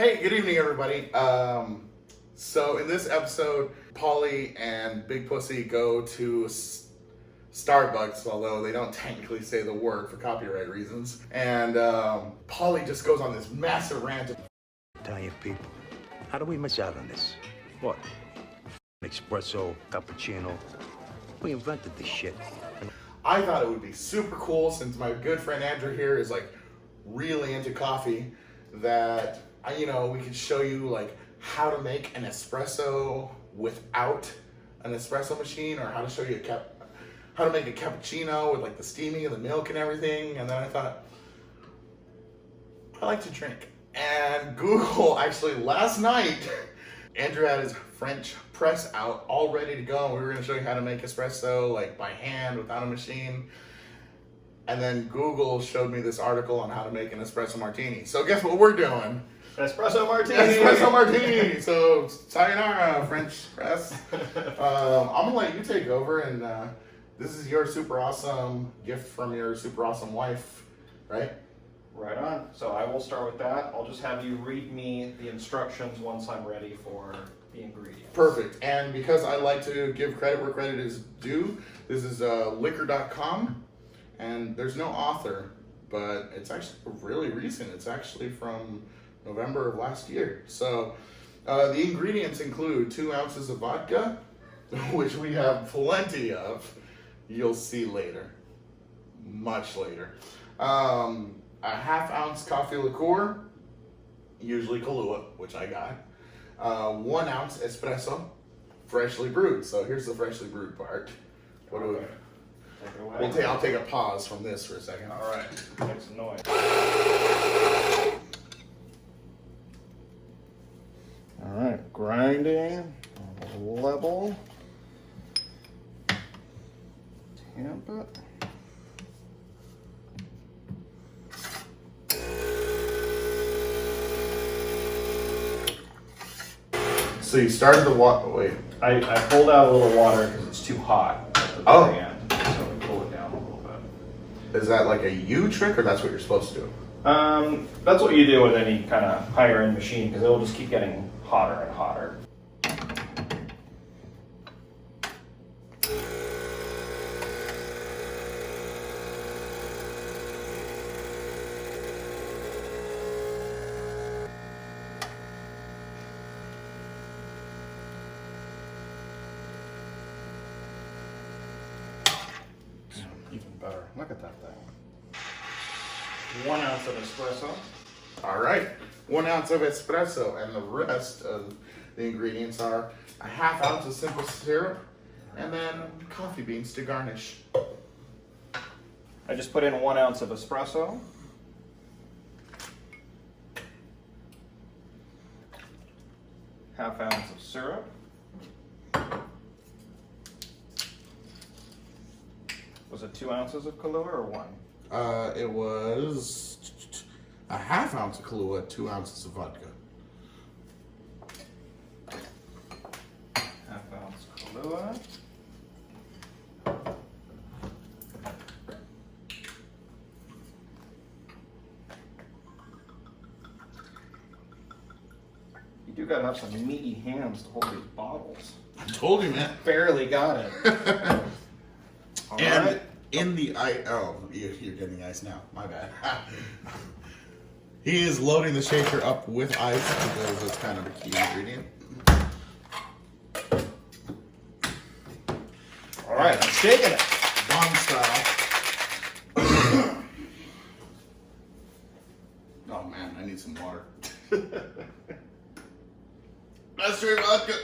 Hey, good evening, everybody. So in this episode, Polly and Big Pussy go to Starbucks, although they don't technically say the word for copyright reasons. And Polly just goes on this massive rant. Italian people, how do we miss out on this? What? Espresso, cappuccino. We invented this shit. I thought it would be super cool, since my good friend Andrew here is like really into coffee, that we could show you like how to make an espresso without an espresso machine, or how to show you how to make a cappuccino with like the steaming of the milk and everything. And then I thought, I like to drink. And Google, actually last night, Andrew had his French press out all ready to go, and we were going to show you how to make espresso like by hand without a machine. And then Google showed me this article on how to make an espresso martini. So guess what we're doing? Espresso Martini! Espresso Martini! So, sayonara, French press. I'm going to let you take over, and this is your super awesome gift from your super awesome wife, right? Right on. So I will start with that. I'll just have you read me the instructions once I'm ready for the ingredients. Perfect. And because I like to give credit where credit is due, this is liquor.com, and there's no author, but it's actually really recent. It's actually from November of last year. So the ingredients include 2 ounces of vodka, which we have plenty of. You'll see later, much later. A half-ounce coffee liqueur, usually Kahlua, which I got. 1 ounce espresso, freshly brewed. So here's the freshly brewed part. What do we? Take it away. I'll take a pause from this for a second. All right. Make some noise. All right. Grinding on a level. Tamp it. So you started the water. Wait. I pulled out a little water because it's too hot at the very end. So we pull it down a little bit. Is that like a you trick, or that's what you're supposed to do? That's what you do with any kind of higher end machine, because it'll just keep getting hotter and hotter. Even better. Look at that thing. 1 ounce of espresso. All right, 1 ounce of espresso, and the rest of the ingredients are a half ounce of simple syrup, and then coffee beans to garnish. I just put in 1 ounce of espresso. Half ounce of syrup. Was it 2 ounces of Kahlua or 1? It was a half ounce of Kahlua, 2 ounces of vodka. Half ounce Kahlua. You do gotta have some meaty hands to hold these bottles. I told you, man. Barely got it. All And right. in the ice, you're getting ice now. My bad. He is loading the shaker up with ice because it's kind of a key ingredient. All right, I'm shaking it. Bomb style. Oh man, I need some water. That's your vodka.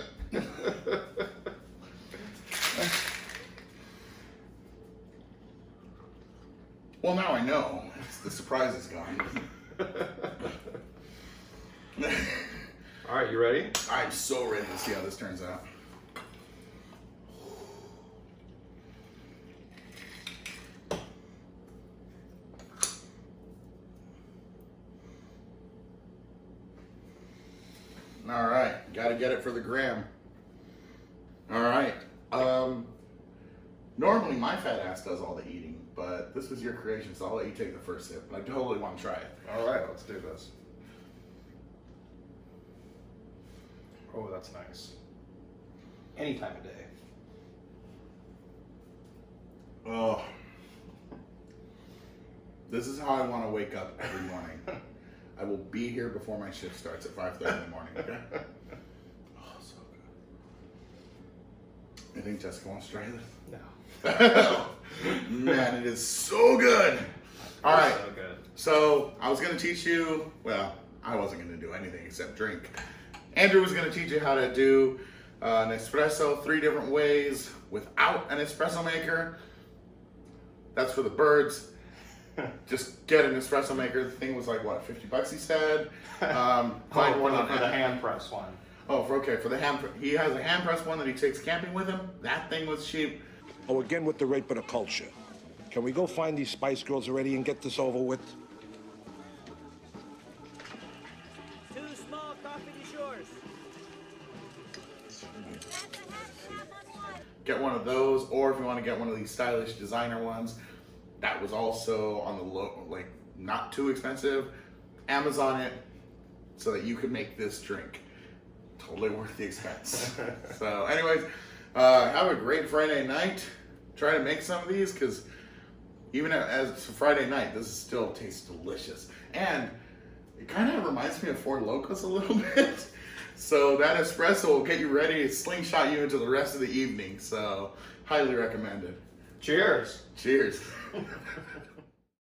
Well, now I know. The surprise is gone. All right, you ready? I'm so ready to see how this turns out. All right, got to get it for the gram. All right. Normally my fat ass does all the eating, but this was your creation, so I'll let you take the first sip. I totally want to try it. All right, let's do this. Oh, that's nice. Any time of day. Oh. This is how I want to wake up every morning. I will be here before my shift starts at 5:30 in the morning, okay? Oh, so good. You think Jessica wants to try this? No. Man, it is so good. All right. So good. So I was going to teach you, well, I wasn't going to do anything except drink. Andrew was going to teach you how to do an espresso 3 different ways without an espresso maker. That's for the birds. Just get an espresso maker. The thing was like, what, $50 he said? Find one for the hand press one. Oh, for the hand press. He has a hand press one that he takes camping with him. That thing was cheap. Oh, again with the rape of the culture. Can we go find these Spice Girls already and get this over with? 2 small coffee to yours. Get one of those, or if you want to get one of these stylish designer ones, that was also on the low, like not too expensive. Amazon it so that you can make this drink. Totally worth the expense. So anyways, have a great Friday night. Try to make some of these, because even as it's a Friday night, this still tastes delicious. And it kind of reminds me of Four Locos a little bit. So that espresso will get you ready to slingshot you into the rest of the evening. So highly recommended. Cheers. Cheers.